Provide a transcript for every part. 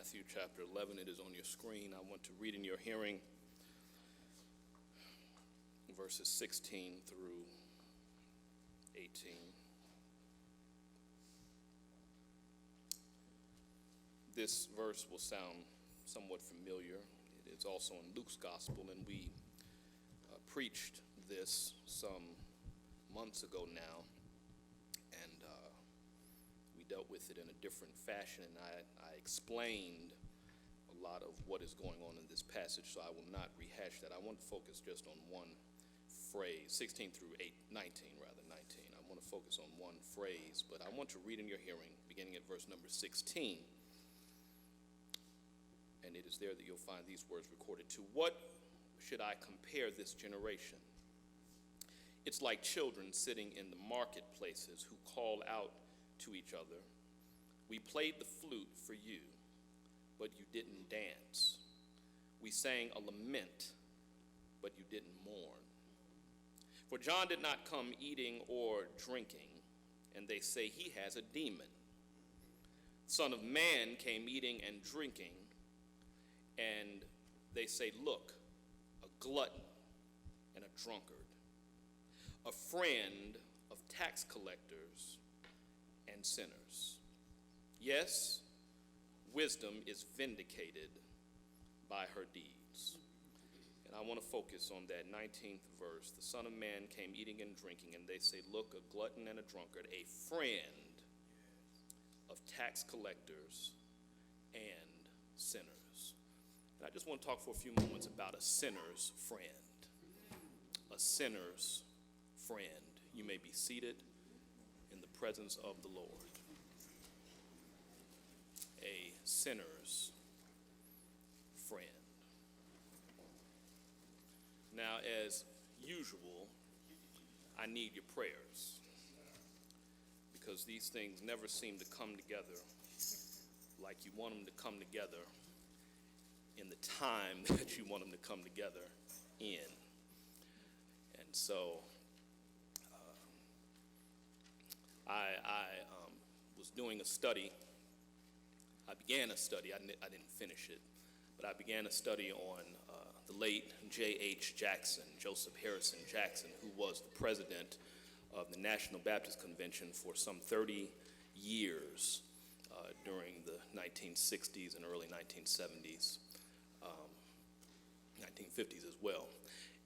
Matthew chapter 11. It is on your screen. I want to read in your hearing verses 16 through 18. This verse will sound somewhat familiar. It is also in Luke's gospel, and we preached this some months ago now, and we dealt with it in a different fashion, and I explained a lot of what is going on in this passage, so I will not rehash that. I want to focus just on one phrase, 16 through 19. I want to focus on one phrase, but I want to read in your hearing, beginning at verse number 16, and it is there that you'll find these words recorded. To what should I compare this generation? It's like children sitting in the marketplaces who call out to each other, "We played the flute for you, but you didn't dance. We sang a lament, but you didn't mourn. For John did not come eating or drinking, and they say he has a demon. Son of Man came eating and drinking, and they say, look, a glutton and a drunkard, a friend of tax collectors and sinners. Yes, wisdom is vindicated by her deeds." And I want to focus on that 19th verse. The Son of Man came eating and drinking, and they say, look, a glutton and a drunkard, a friend of tax collectors and sinners. And I just want to talk for a few moments about a sinner's friend. A sinner's friend. You may be seated in the presence of the Lord. A sinner's friend. Now, as usual, I need your prayers, because these things never seem to come together like you want them to come together in the time that you want them to come together in. And so I was doing a study. I began a study. I didn't finish it, but I began a study on the late J.H. Jackson, Joseph Harrison Jackson, who was the president of the National Baptist Convention for some 30 years during the 1960s and early 1970s, 1950s as well.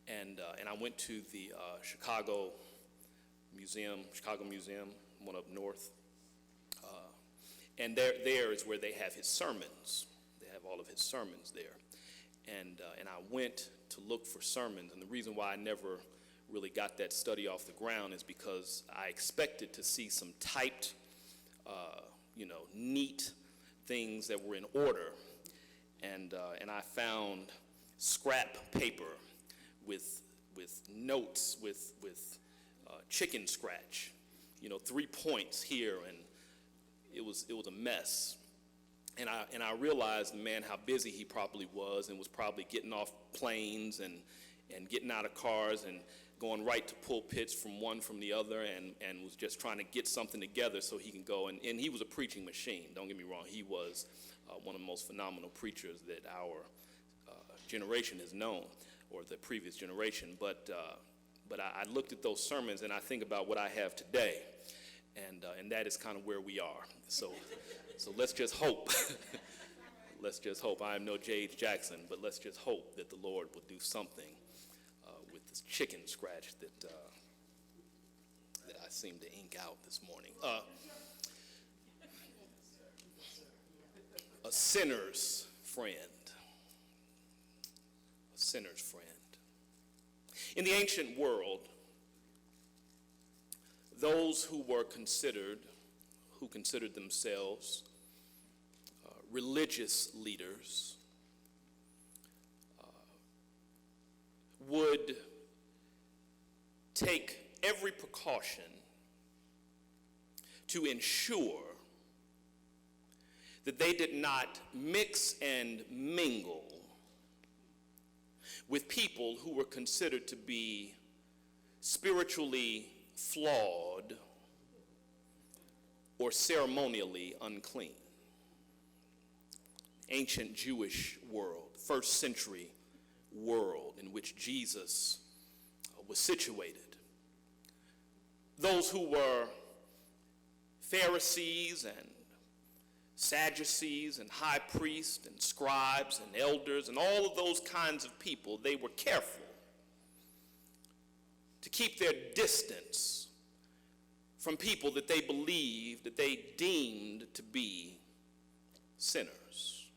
And I went to the Chicago Museum, one up north. And there is where they have his sermons. They have all of his sermons there. And I went to look for sermons. And the reason why I never really got that study off the ground is because I expected to see some typed, neat things that were in order. And I found scrap paper with notes with chicken scratch, 3 points here, and it was a mess. And I realized, man, how busy he probably was, and was probably getting off planes and getting out of cars and going right to pulpits from one from the other, and was just trying to get something together so he can go. And he was a preaching machine, don't get me wrong. He was one of the most phenomenal preachers that our generation has known, or the previous generation. But I looked at those sermons, and I think about what I have today, and that is kind of where we are. So let's just hope. Let's just hope. I am no J.H. Jackson, but let's just hope that the Lord will do something with this chicken scratch that I seem to ink out this morning. A sinner's friend. A sinner's friend. In the ancient world, those who considered themselves religious leaders would take every precaution to ensure that they did not mix and mingle with people who were considered to be spiritually flawed or ceremonially unclean. ancient Jewish world, first century world in which Jesus was situated. Those who were Pharisees and Sadducees and high priests and scribes and elders and all of those kinds of people, they were careful to keep their distance from people that they believed, that they deemed to be sinners.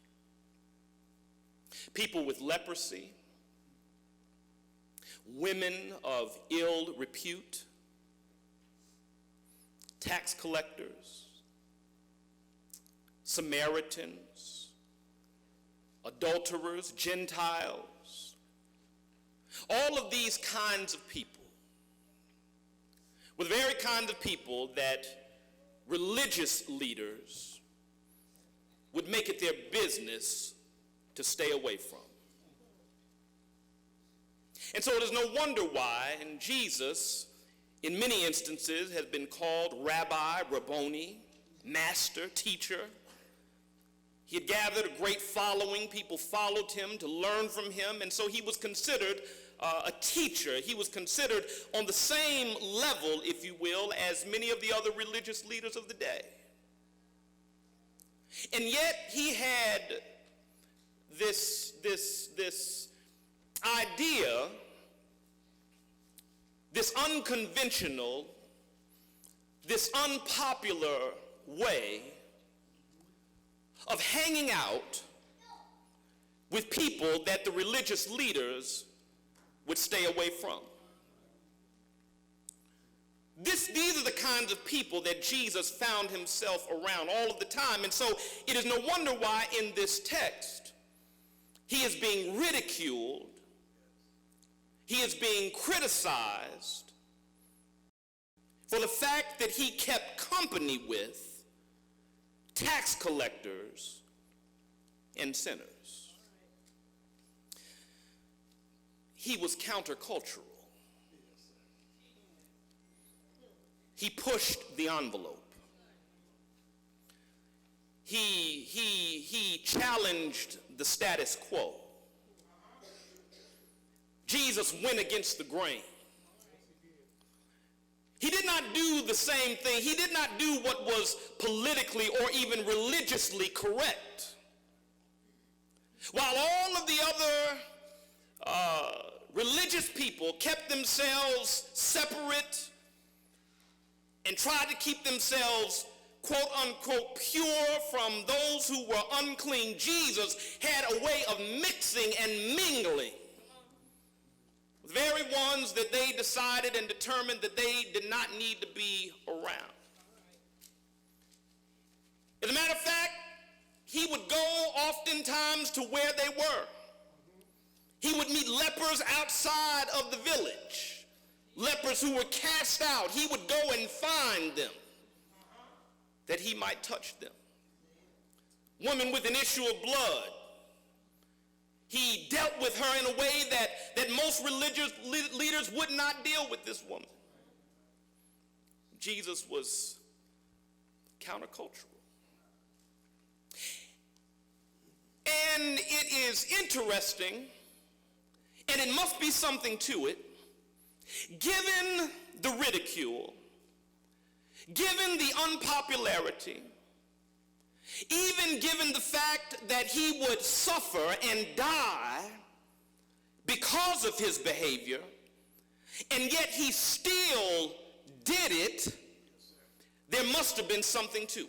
People with leprosy, women of ill repute, tax collectors, Samaritans, adulterers, Gentiles, all of these kinds of people were the very kind of people that religious leaders would make it their business to stay away from. And so it is no wonder why, and Jesus, in many instances, has been called Rabbi, Rabboni, Master, Teacher. He had gathered a great following. People followed him to learn from him, and so he was considered a teacher. He was considered on the same level, if you will, as many of the other religious leaders of the day. And yet he had this idea, this unconventional, this unpopular way of hanging out with people that the religious leaders would stay away from. These are the kinds of people that Jesus found himself around all of the time. And so it is no wonder why in this text he is being ridiculed, he is being criticized for the fact that he kept company with tax collectors and sinners. He was countercultural. He pushed the envelope. He challenged the status quo. Jesus went against the grain. He did not do the same thing. He did not do what was politically or even religiously correct. While all of the other religious people kept themselves separate and tried to keep themselves, quote unquote, pure from those who were unclean, Jesus had a way of mixing and mingling with the very ones that they decided and determined that they did not need to be around. As a matter of fact, he would go oftentimes to where they were. He would meet lepers outside of the village, lepers who were cast out. He would go and find them that he might touch them. Women with an issue of blood, he dealt with her in a way that most religious leaders would not deal with this woman. Jesus was countercultural. And it is interesting, and it must be something to it, given the ridicule, given the unpopularity, even given the fact that he would suffer and die because of his behavior, and yet he still did it, there must have been something to it.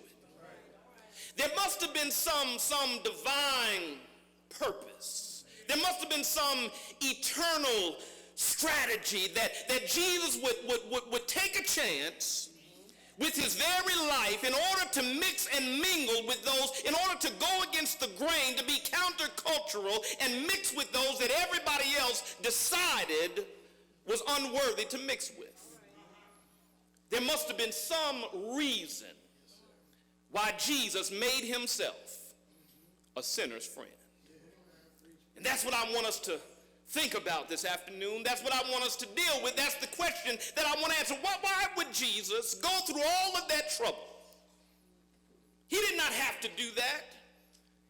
There must have been some divine purpose. There must have been some eternal strategy that Jesus would take a chance with his very life in order to mix and mingle with those, in order to go against the grain, to be countercultural and mix with those that everybody else decided was unworthy to mix with. There must have been some reason why Jesus made himself a sinner's friend. And that's what I want us to think about this afternoon. That's what I want us to deal with. That's the question that I want to answer. Why would Jesus go through all of that trouble? He did not have to do that.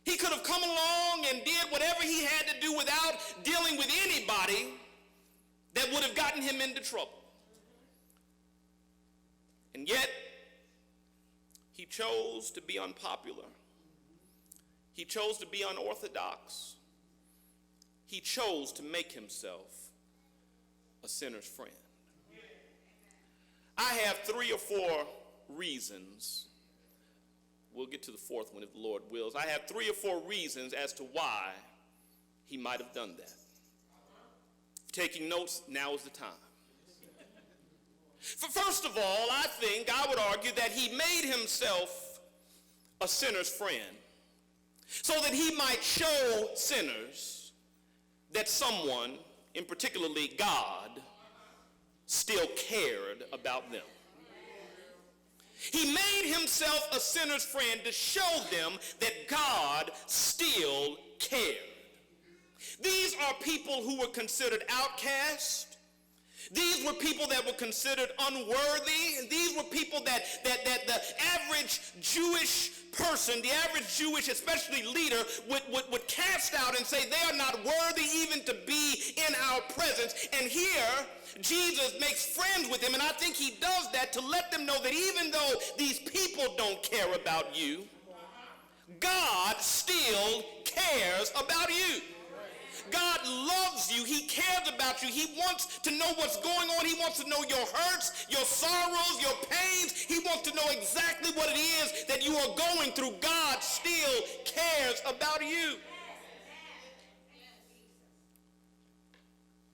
He could have come along and did whatever he had to do without dealing with anybody that would have gotten him into trouble. And yet, he chose to be unpopular. He chose to be unorthodox. He chose to make himself a sinner's friend. I have 3 or 4 reasons. We'll get to the 4th one if the Lord wills. I have 3 or 4 reasons as to why he might have done that. If you're taking notes, now is the time. First of all, I would argue that he made himself a sinner's friend so that he might show sinners that someone, in particularly God, still cared about them. He made himself a sinner's friend to show them that God still cared. These are people who were considered outcasts. These were people that were considered unworthy. These were people that the average Jewish person, the average Jewish, especially leader, would cast out and say they are not worthy even to be in our presence. And here, Jesus makes friends with them, and I think he does that to let them know that even though these people don't care about you, God still cares about you. God loves you. He cares about you. He wants to know what's going on. He wants to know your hurts, your sorrows, your pains. He wants to know exactly what it is that you are going through. God still cares about you.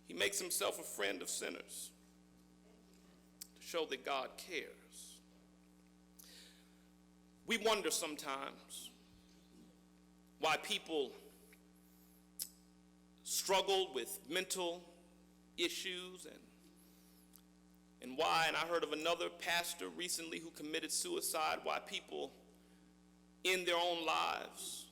He makes himself a friend of sinners to show that God cares. We wonder sometimes why people struggle with mental issues and why, and I heard of another pastor recently who committed suicide, why people end their own lives,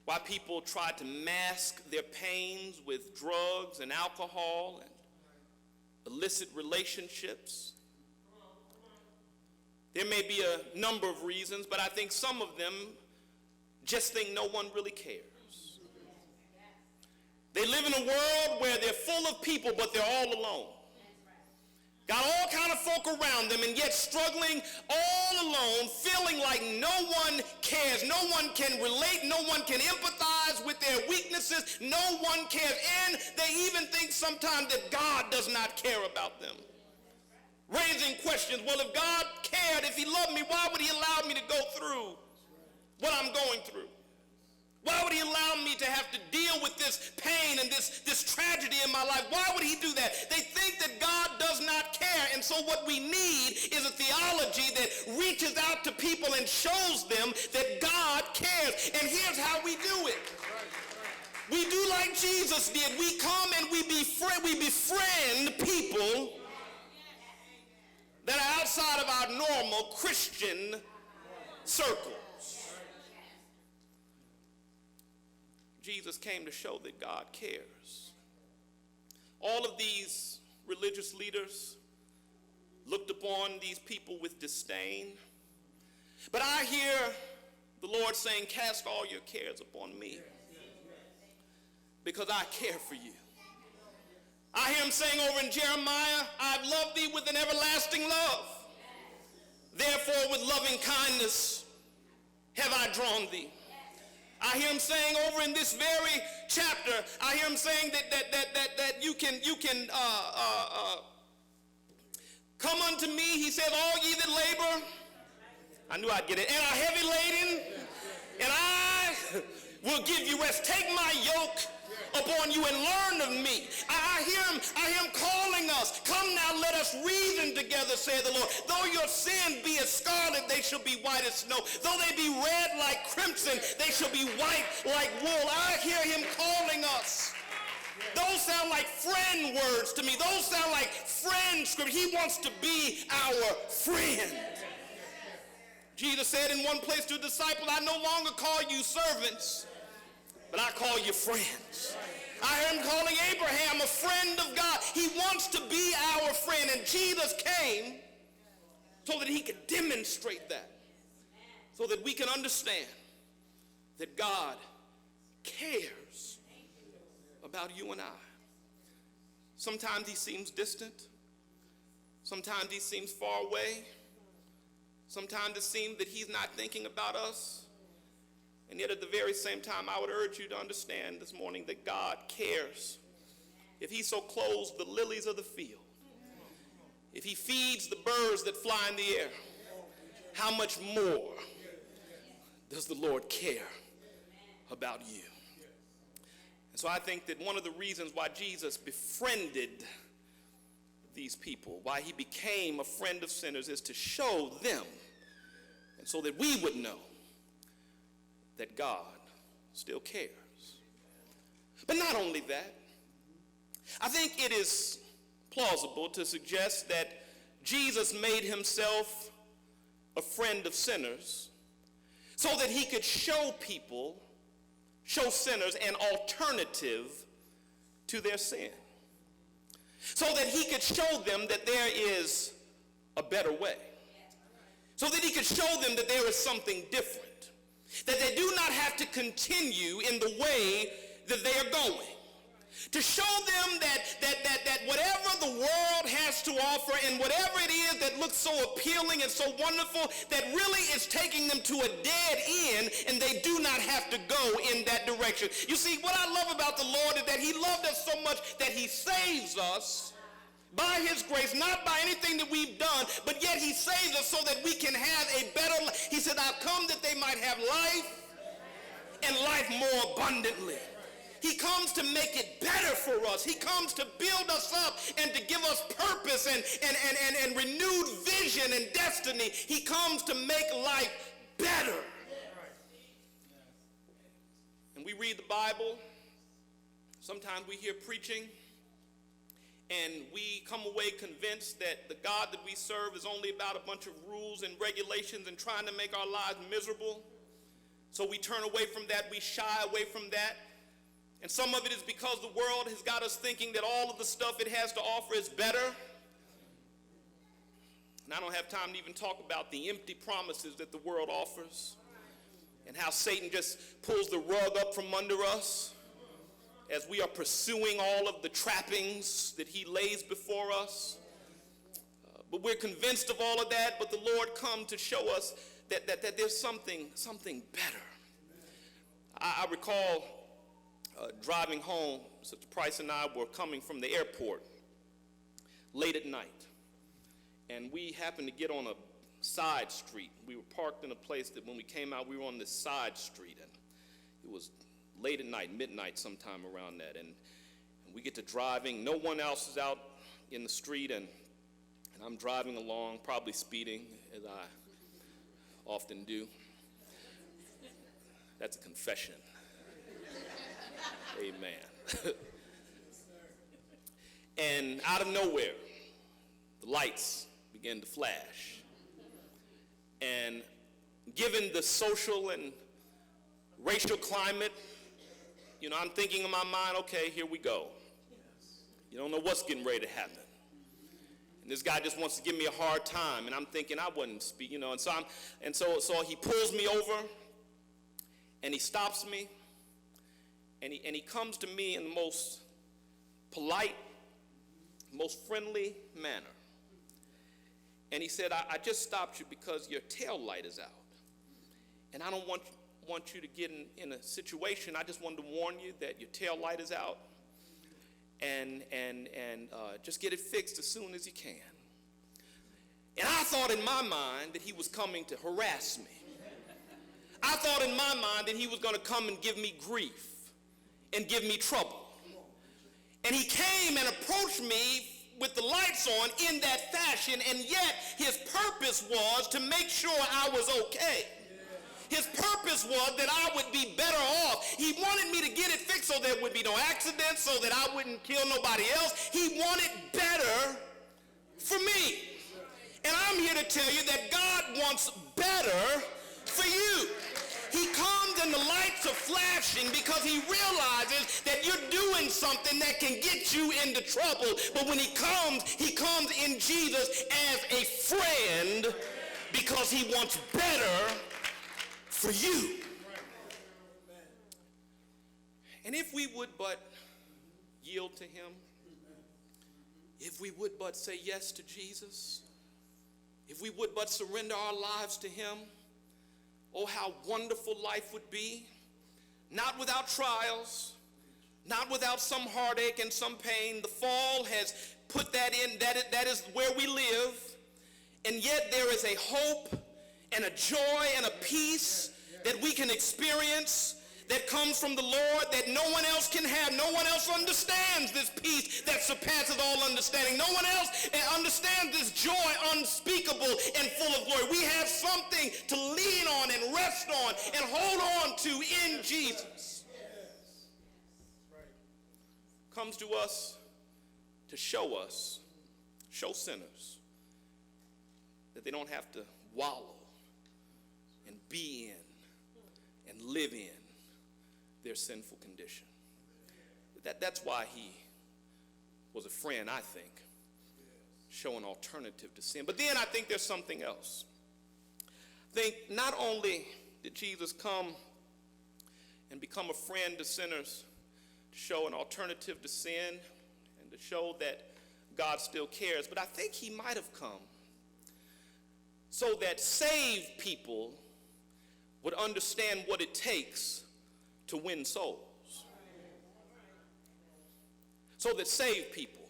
why people try to mask their pains with drugs and alcohol and illicit relationships. There may be a number of reasons, but I think some of them just think no one really cares. They live in a world where they're full of people, but they're all alone. Got all kind of folk around them, and yet struggling all alone, feeling like no one cares, no one can relate, no one can empathize with their weaknesses, no one cares, and they even think sometimes that God does not care about them. Raising questions, well, if God cared, if he loved me, why would he allow me to go through what I'm going through? Why would he allow me to have to deal with this pain and this tragedy in my life? Why would he do that? They think that God does not care, and so what we need is a theology that reaches out to people and shows them that God cares. And here's how we do it. We do like Jesus did. We come and we befriend people that are outside of our normal Christian circle. Jesus came to show that God cares. All of these religious leaders looked upon these people with disdain. But I hear the Lord saying, cast all your cares upon me, because I care for you. I hear him saying over in Jeremiah, I've loved thee with an everlasting love. Therefore with loving kindness have I drawn thee. I hear him saying over in this very chapter, I hear him saying that you can come unto me, he says, all ye that labor, I knew I'd get it, and are heavy laden, and I will give you rest. Take my yoke upon you and learn of me. I hear him calling us. Come now, let us reason together, saith the Lord. Though your sin be as scarlet, they shall be white as snow. Though they be red like crimson, they shall be white like wool. I hear him calling us. Those sound like friend words to me. Those sound like friend scripture. He wants to be our friend. Jesus said in one place to a disciple, I no longer call you servants, but I call you friends. I heard him calling Abraham a friend of God. He wants to be our friend, and Jesus came so that he could demonstrate that, so that we can understand that God cares about you and I. Sometimes he seems distant. Sometimes he seems far away. Sometimes it seems that he's not thinking about us. And yet at the very same time, I would urge you to understand this morning that God cares. If he so clothes the lilies of the field, if he feeds the birds that fly in the air, how much more does the Lord care about you? And so I think that one of the reasons why Jesus befriended these people, why he became a friend of sinners, is to show them, and so that we would know that God still cares. But not only that, I think it is plausible to suggest that Jesus made himself a friend of sinners so that he could show sinners an alternative to their sin. So that he could show them that there is a better way. So that he could show them that there is something different. That they do not have to continue in the way that they are going. To show them that whatever the world has to offer and whatever it is that looks so appealing and so wonderful, that really is taking them to a dead end, and they do not have to go in that direction. You see, what I love about the Lord is that he loved us so much that he saves us by his grace, not by anything that we've done, but yet he saves us so that we can have a better life. He said, I've come that they might have life and life more abundantly. He comes to make it better for us. He comes to build us up and to give us purpose and renewed vision and destiny. He comes to make life better. And we read the Bible. Sometimes we hear preaching, and we come away convinced that the God that we serve is only about a bunch of rules and regulations and trying to make our lives miserable. So we turn away from that. We shy away from that. And some of it is because the world has got us thinking that all of the stuff it has to offer is better. And I don't have time to even talk about the empty promises that the world offers and how Satan just pulls the rug up from under us as we are pursuing all of the trappings that he lays before us. But we're convinced of all of that, but the Lord comes to show us that there's something better. I recall driving home. Sister Price and I were coming from the airport late at night, and we happened to get on a side street. We were parked in a place that when we came out, we were on this side street, and it was late at night, midnight sometime around that, and we get to driving. No one else is out in the street, and I'm driving along, probably speeding, as I often do. That's a confession. Amen. And out of nowhere, the lights began to flash. And given the social and racial climate, I'm thinking in my mind, okay, here we go. You don't know what's getting ready to happen. And this guy just wants to give me a hard time, and I'm thinking I wouldn't speak, and so he pulls me over, and he stops me. And he comes to me in the most polite, most friendly manner. And he said, I just stopped you because your tail light is out. And I don't want you to get in a situation. I just wanted to warn you that your tail light is out. And just get it fixed as soon as you can. And I thought in my mind that he was coming to harass me. I thought in my mind that he was going to come and give me grief and give me trouble. And he came and approached me with the lights on in that fashion, and yet his purpose was to make sure I was okay. His purpose was that I would be better off. He wanted me to get it fixed so there would be no accidents, so that I wouldn't kill nobody else. He wanted better for me. And I'm here to tell you that God wants better for you. He comes and the lights are flashing because he realizes that you're doing something that can get you into trouble. But when he comes in Jesus as a friend because he wants better for you. And if we would but yield to him, if we would but say yes to Jesus, if we would but surrender our lives to him, oh, how wonderful life would be. Not without trials, not without some heartache and some pain. The fall has put that in, that is where we live. And yet there is a hope and a joy and a peace that we can experience that comes from the Lord that no one else can have. No one else understands this peace that surpasses all understanding. No one else understands this joy unspeakable and full of glory. We have something to lean on and rest on and hold on to in Jesus. Comes to us to show sinners that they don't have to wallow and be in and live in their sinful condition. That's why he was a friend, I think, show an alternative to sin. But then I think there's something else. I think not only did Jesus come and become a friend to sinners to show an alternative to sin and to show that God still cares, but I think he might have come so that saved people would understand what it takes to win souls. So that saved people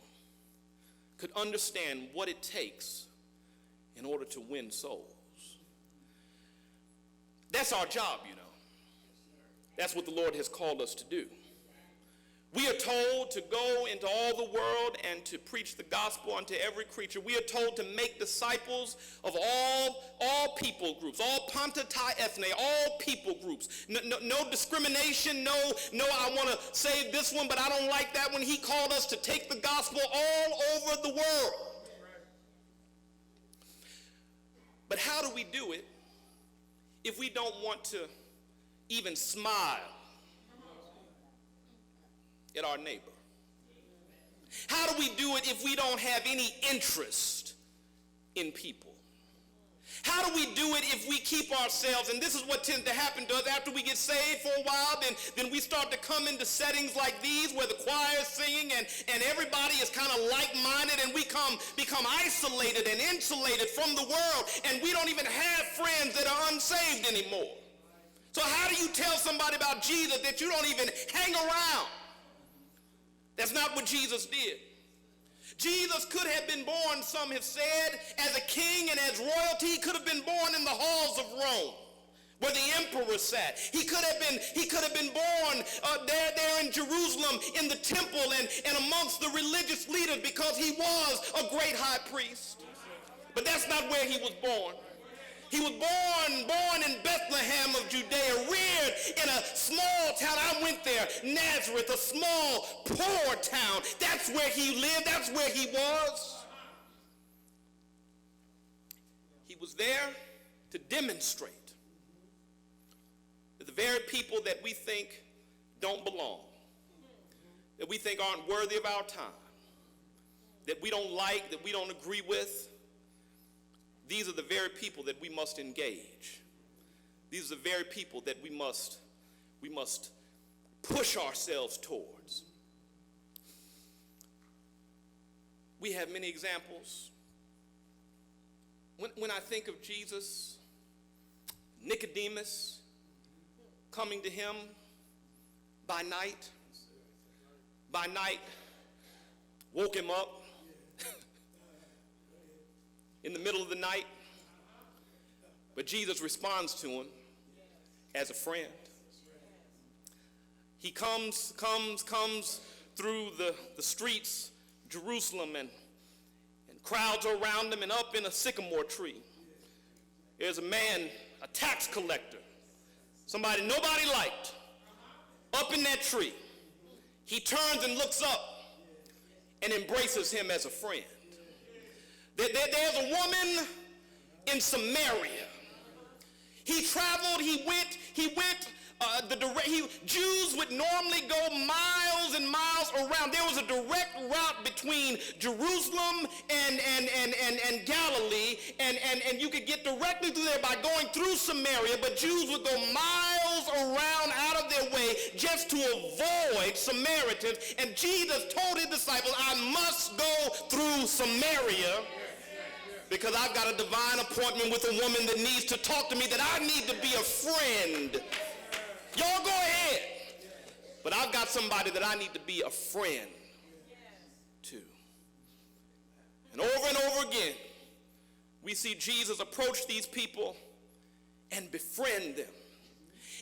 could understand what it takes in order to win souls. That's our job, you know. That's what the Lord has called us to do. We are told to go into all the world and to preach the gospel unto every creature. We are told to make disciples of all people groups, all panta ta ethne, all people groups. No discrimination, no, I want to save this one, but I don't like that one. He called us to take the gospel all over the world. But how do we do it if we don't want to even smile at our neighbor? How do we do it if we don't have any interest in people? How do we do it if we keep ourselves, and this is what tends to happen to us after we get saved for a while, then we start to come into settings like these where the choir is singing and everybody is kind of like-minded, and we become isolated and insulated from the world, and we don't even have friends that are unsaved anymore. So how do you tell somebody about Jesus that you don't even hang around? That's not what Jesus did. Jesus could have been born, some have said, as a king and as royalty. He could have been born in the halls of Rome, where the emperor sat. He could have been born there in Jerusalem in the temple and amongst the religious leaders, because he was a great high priest. But that's not where he was born. He was born in Bethlehem of Judea, reared in a small town. I went there, Nazareth, a small, poor town. That's where he lived. That's where he was. He was there to demonstrate that the very people that we think don't belong, that we think aren't worthy of our time, that we don't like, that we don't agree with, these are the very people that we must engage. These are the very people that we must push ourselves towards. We have many examples. When I think of Jesus, Nicodemus coming to him by night woke him up in the middle of the night, but Jesus responds to him as a friend. He comes through the streets of Jerusalem, and crowds are around him, and up in a sycamore tree there's a man, a tax collector, somebody nobody liked, up in that tree. He turns and looks up and embraces him as a friend. There's a woman in Samaria. He traveled, he went, Jews would normally go miles and miles around. There was a direct route between Jerusalem and Galilee, and you could get directly through there by going through Samaria, but Jews would go miles around out of their way way just to avoid Samaritans. And Jesus told his disciples, I must go through Samaria because I've got a divine appointment with a woman that needs to talk to me, that I need to be a friend. Y'all go ahead. But I've got somebody that I need to be a friend to. And over again, we see Jesus approach these people and befriend them.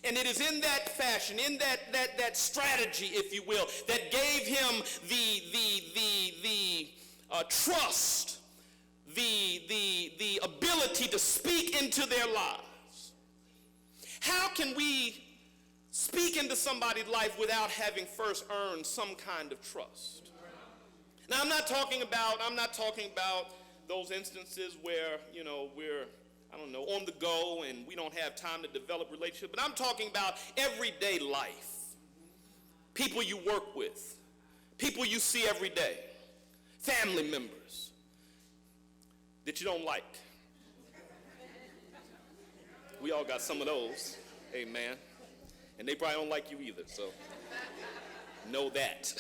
And it is in that fashion, in that strategy, if you will, that gave him the trust, the ability to speak into their lives. How can we speak into somebody's life without having first earned some kind of trust? Now, I'm not talking about those instances where, we're, on the go and we don't have time to develop relationships, but I'm talking about everyday life. People you work with, people you see every day, family members that you don't like. We all got some of those, amen. And they probably don't like you either, so know that.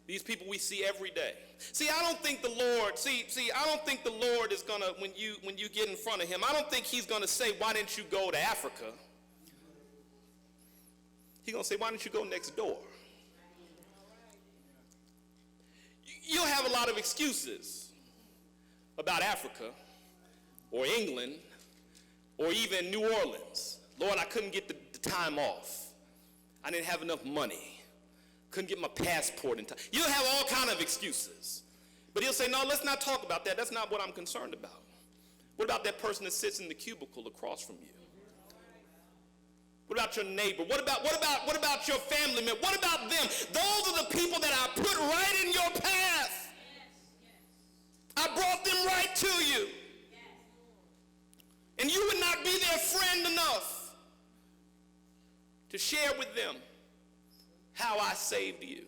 These people we see every day. See, I don't think the Lord is gonna, when you get in front of him, I don't think he's gonna say, why didn't you go to Africa? He's gonna say, why don't you go next door? You'll have a lot of excuses about Africa or England or even New Orleans. Lord, I couldn't get the time off. I didn't have enough money. Couldn't get my passport in time. You'll have all kind of excuses. But he'll say, no, let's not talk about that. That's not what I'm concerned about. What about that person that sits in the cubicle across from you? What about your neighbor? What about your family member? What about them? Those are the people that I put right in your path. I brought them right to you. And you would not be their friend enough to share with them how I saved you.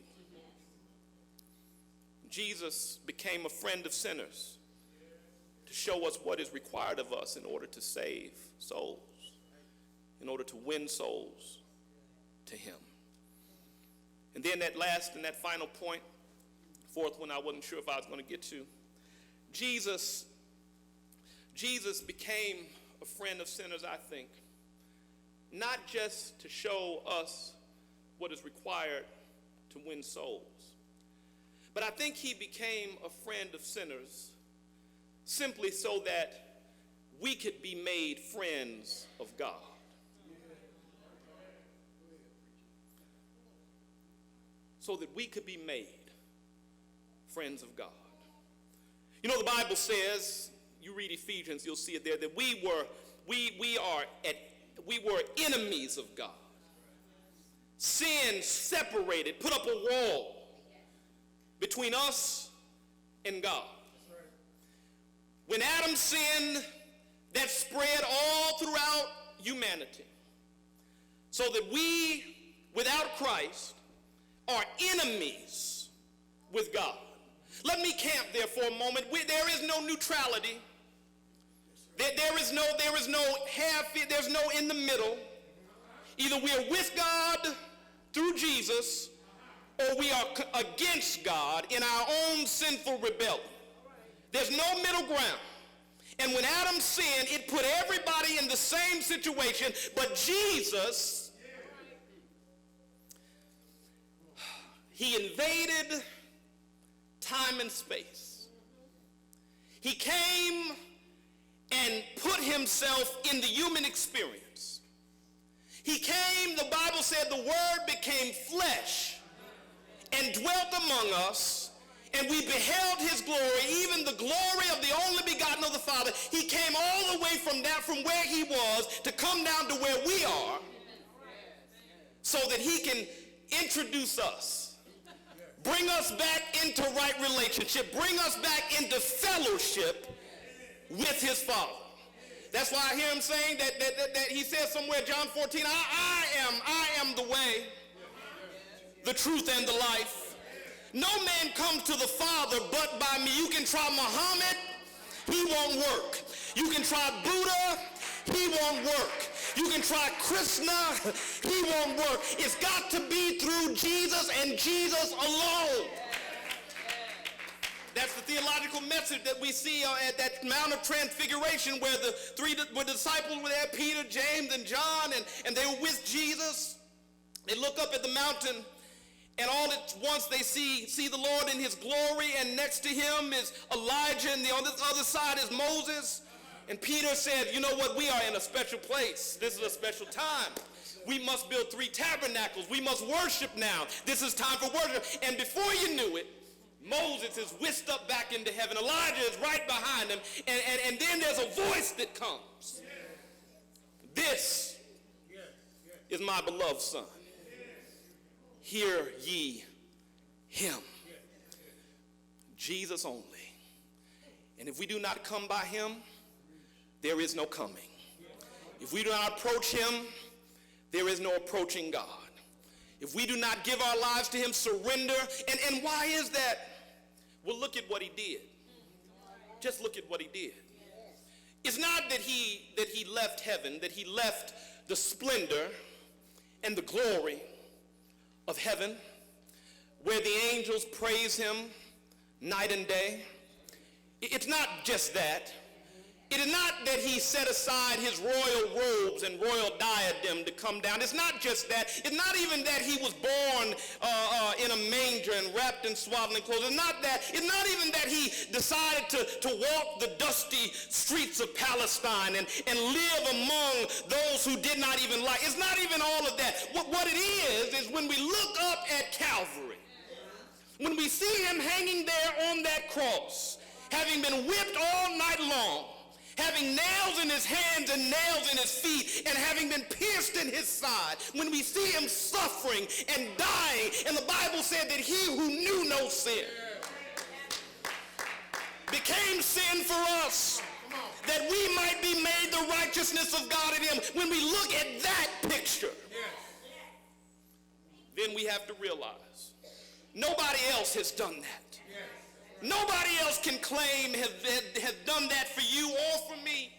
Jesus became a friend of sinners to show us what is required of us in order to save souls, in order to win souls to him. And then that last and that final point, fourth one I wasn't sure if I was going to get to, Jesus became a friend of sinners, I think, not just to show us what is required to win souls, but I think he became a friend of sinners simply so that we could be made friends of God. So that we could be made friends of God. You know, the Bible says, you read Ephesians, you'll see it there, that we were enemies of God. Sin separated, put up a wall between us and God. When Adam sinned, that spread all throughout humanity. So that we, without Christ, are enemies with God. Let me camp there for a moment. There is no neutrality. There is no half, there's no in the middle. Either we are with God through Jesus, or we are against God in our own sinful rebellion. There's no middle ground. And when Adam sinned, it put everybody in the same situation, but Jesus, he invaded time and space. He came and put himself in the human experience. He came, the Bible said, the Word became flesh and dwelt among us, and we beheld his glory, even the glory of the only begotten of the Father. He came all the way from where he was to come down to where we are so that he can introduce us, bring us back into right relationship, bring us back into fellowship with his Father. That's why I hear him saying that he says somewhere, John 14, I am the way, the truth, and the life. No man comes to the Father but by me. You can try Muhammad, he won't work. You can try Buddha, he won't work. You can try Krishna, he won't work. It's got to be through Jesus and Jesus alone. That's the theological message that we see at that Mount of Transfiguration where the three disciples were there, Peter, James, and John, and they were with Jesus. They look up at the mountain, and all at once they see the Lord in his glory, and next to him is Elijah, and on the other side is Moses. And Peter said, you know what, we are in a special place. This is a special time. We must build 3 tabernacles. We must worship now. This is time for worship. And before you knew it, Moses is whisked up back into heaven. Elijah is right behind him. And then there's a voice that comes. This is my beloved son. Hear ye him. Jesus only. And if we do not come by him, there is no coming. If we do not approach him, there is no approaching God. If we do not give our lives to him, surrender, and why is that? Well, look at what he did. Just look at what he did. It's not that he left heaven, that he left the splendor and the glory of heaven, where the angels praise him night and day. It's not just that. It is not that he set aside his royal robes and royal diadem to come down. It's not just that. It's not even that he was born in a manger and wrapped in swaddling clothes. It's not that. It's not even that he decided to walk the dusty streets of Palestine and live among those who did not even like. It's not even all of that. What it is when we look up at Calvary, when we see him hanging there on that cross, having been whipped all night long, having nails in his hands and nails in his feet, and having been pierced in his side, when we see him suffering and dying, and the Bible said that he who knew no sin became sin for us, that we might be made the righteousness of God in him. When we look at that picture, then we have to realize nobody else has done that. Nobody else can claim have done that for you or for me.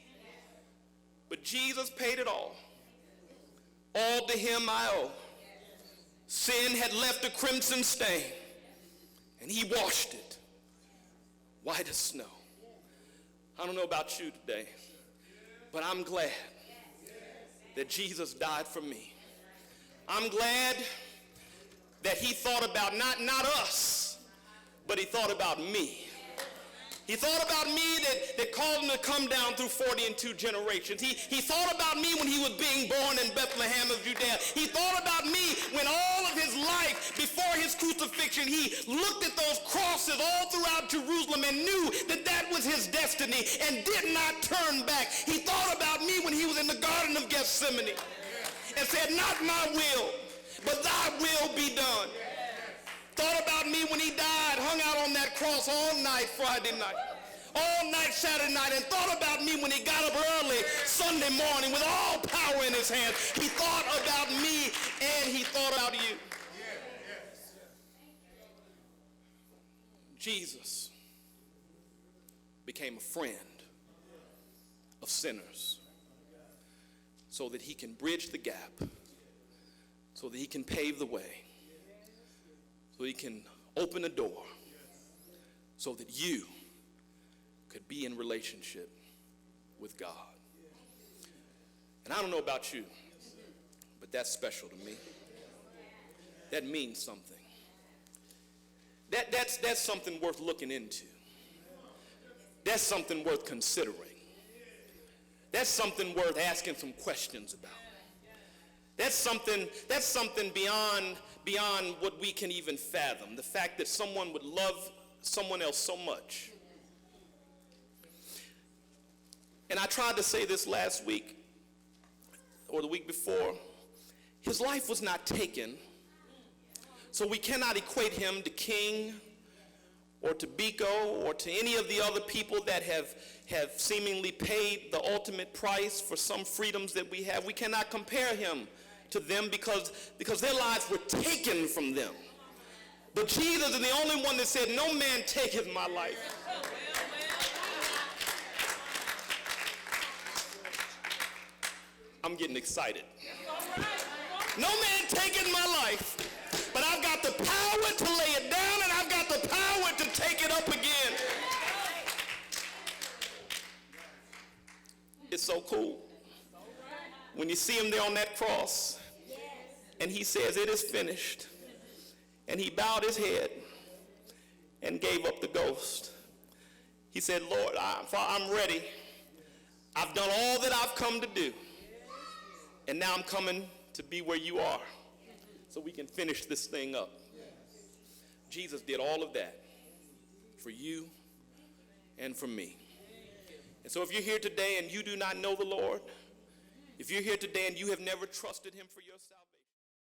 But Jesus paid it all. All to him I owe. Sin had left a crimson stain, and he washed it white as snow. I don't know about you today, but I'm glad that Jesus died for me. I'm glad that he thought about not us, but he thought about me. He thought about me that called him to come down through 40 and 2 generations. He thought about me when he was being born in Bethlehem of Judea. He thought about me when all of his life before his crucifixion, he looked at those crosses all throughout Jerusalem and knew that that was his destiny and did not turn back. He thought about me when he was in the Garden of Gethsemane and said, not my will, but thy will be done. Thought about me when he died, hung out on that cross all night Friday night, all night Saturday night, and thought about me when he got up early Sunday morning with all power in his hands. He thought about me and he thought about you. Jesus became a friend of sinners so that he can bridge the gap, so that he can pave the way, so he can open a door so that you could be in relationship with God. And I don't know about you, but that's special to me. That means something. That's something worth looking into. That's something worth considering. That's something worth asking some questions about. That's something beyond what we can even fathom. The fact that someone would love someone else so much. And I tried to say this last week or the week before. His life was not taken, so we cannot equate him to King or to Biko or to any of the other people that have seemingly paid the ultimate price for some freedoms that we have. We cannot compare him to them because their lives were taken from them. But Jesus is the only one that said, no man taketh my life. I'm getting excited. No man taking my life, but I've got the power to lay it down and I've got the power to take it up again. It's so cool. When you see him there on that cross, and he says, it is finished. And he bowed his head and gave up the ghost. He said, Lord, I'm ready. I've done all that I've come to do. And now I'm coming to be where you are so we can finish this thing up. Jesus did all of that for you and for me. And so if you're here today and you do not know the Lord, if you're here today and you have never trusted him for yourself,